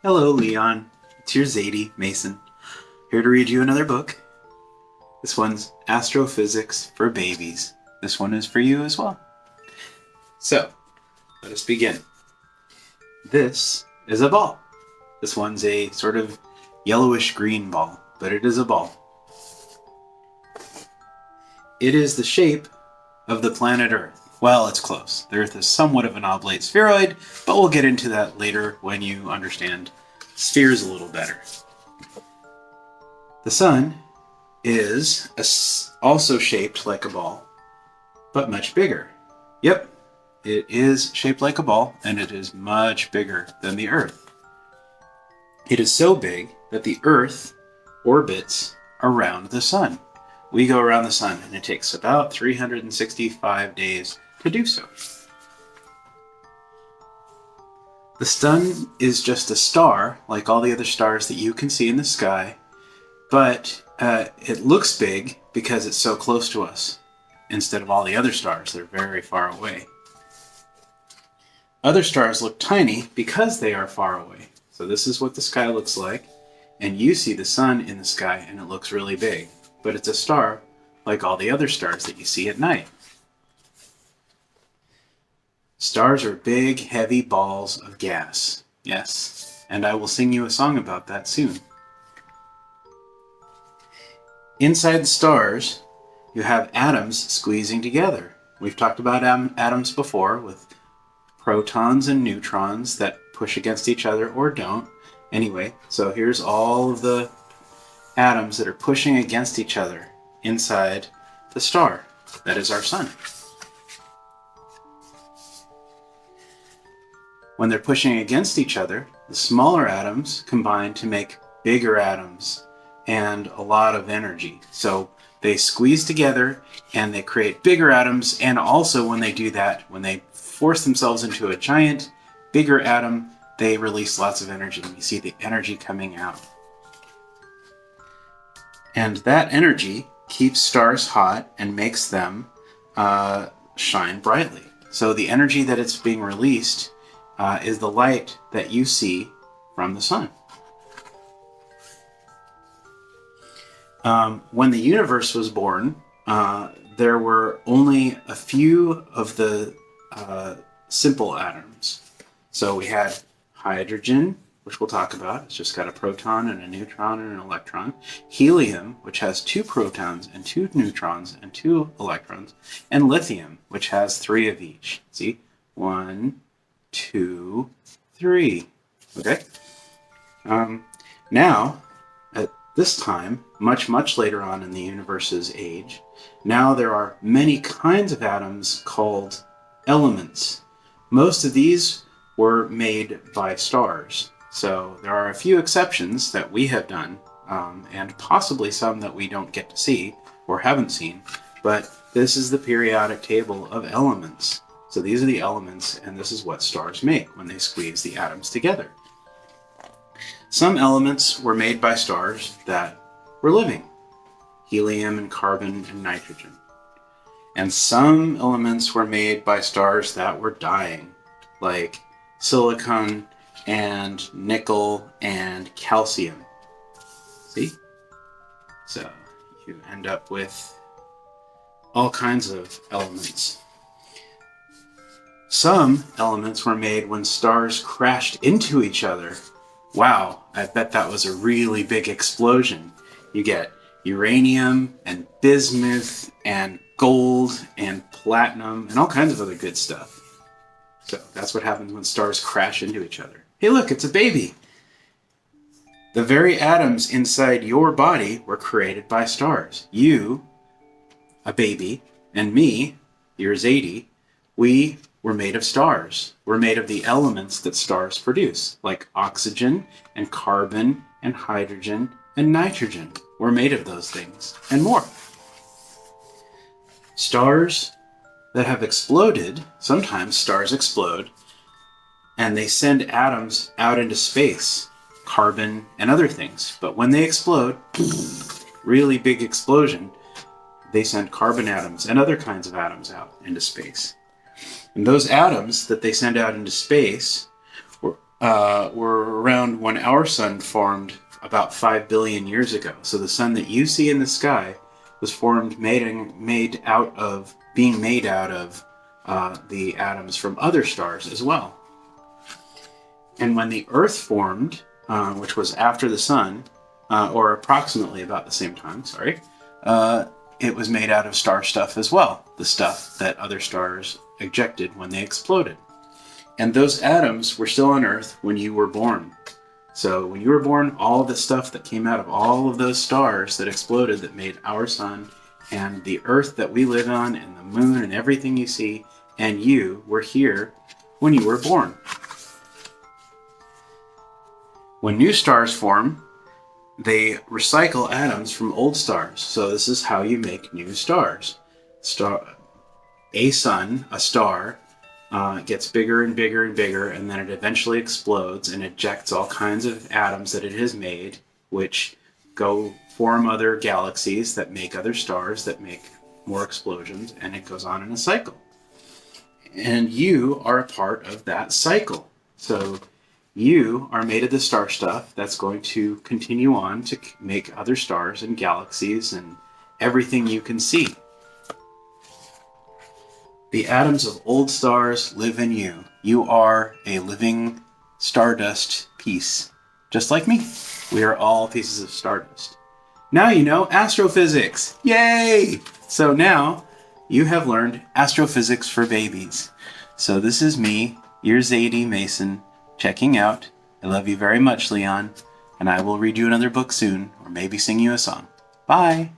Hello, Leon. It's your Zayde, Mason, here to read you another book. This one's Astrophysics for Babies. This one is for you as well. So, let us begin. This is a ball. This one's a sort of yellowish green ball, but it is a ball. It is the shape of the planet Earth. Well, it's close. The Earth is somewhat of an oblate spheroid, but we'll get into that later when you understand spheres a little better. The sun is also shaped like a ball, but much bigger. Yep, it is shaped like a ball, and it is much bigger than the Earth. It is so big that the Earth orbits around the sun. We go around the sun, and it takes about 365 days to do so. The sun is just a star, like all the other stars that you can see in the sky, but it looks big because it's so close to us, instead of all the other stars. They're very far away. Other stars look tiny because they are far away. So this is what the sky looks like, and you see the sun in the sky, and it looks really big, but it's a star like all the other stars that you see at night. Stars are big, heavy balls of gas. Yes, and I will sing you a song about that soon. Inside the stars, you have atoms squeezing together. We've talked about atoms before with protons and neutrons that push against each other or don't. Anyway, so here's all of the atoms that are pushing against each other inside the star. That is our sun. When they're pushing against each other, the smaller atoms combine to make bigger atoms and a lot of energy. So they squeeze together and they create bigger atoms, and also when they do that, when they force themselves into a giant, bigger atom, they release lots of energy, and you see the energy coming out. And that energy keeps stars hot and makes them shine brightly. So the energy that it's being released is the light that you see from the sun. When the universe was born, there were only a few of the simple atoms. So we had hydrogen, which we'll talk about. It's just got a proton and a neutron and an electron. Helium, which has 2 protons and 2 neutrons and 2 electrons. And lithium, which has 3 of each. See? 1, 2, 3. Okay? Now, at this time, much later on in the universe's age, now there are many kinds of atoms called elements. Most of these were made by stars. So there are a few exceptions that we have done, and possibly some that we don't get to see or haven't seen, but this is the periodic table of elements. So these are the elements, and this is what stars make when they squeeze the atoms together. Some elements were made by stars that were living, helium and carbon and nitrogen. And some elements were made by stars that were dying, like silicon and nickel and calcium. See? So you end up with all kinds of elements. Some elements were made when stars crashed into each other. Wow, I bet that was a really big explosion. You get uranium and bismuth and gold and platinum and all kinds of other good stuff. So that's what happens when stars crash into each other. Hey look, it's a baby! The very atoms inside your body were created by stars. You, a baby, and me, your Zayde, we were made of stars. We're made of the elements that stars produce, like oxygen and carbon and hydrogen and nitrogen. We're made of those things, and more. Stars that have exploded, sometimes stars explode, and they send atoms out into space, carbon and other things. But when they explode, really big explosion, they send carbon atoms and other kinds of atoms out into space. And those atoms that they send out into space were around when our sun formed about 5 billion years ago. So the sun that you see in the sky was formed, made out of the atoms from other stars as well. And when the Earth formed, which was after the sun, or approximately about the same time, it was made out of star stuff as well, the stuff that other stars ejected when they exploded. And those atoms were still on Earth when you were born. So when you were born, all of the stuff that came out of all of those stars that exploded that made our sun and the Earth that we live on and the moon and everything you see and you were here when you were born. When new stars form, they recycle atoms from old stars. So this is how you make new stars. A star, gets bigger and bigger and bigger, and then it eventually explodes and ejects all kinds of atoms that it has made, which go form other galaxies that make other stars that make more explosions, and it goes on in a cycle. And you are a part of that cycle. So you are made of the star stuff that's going to continue on to make other stars and galaxies and everything you can see. The atoms of old stars live in you. You are a living stardust piece. Just like me. We are all pieces of stardust. Now you know astrophysics. Yay! So now you have learned astrophysics for babies. So this is me, your Zayde Mason, checking out. I love you very much, Leon. And I will read you another book soon, or maybe sing you a song. Bye!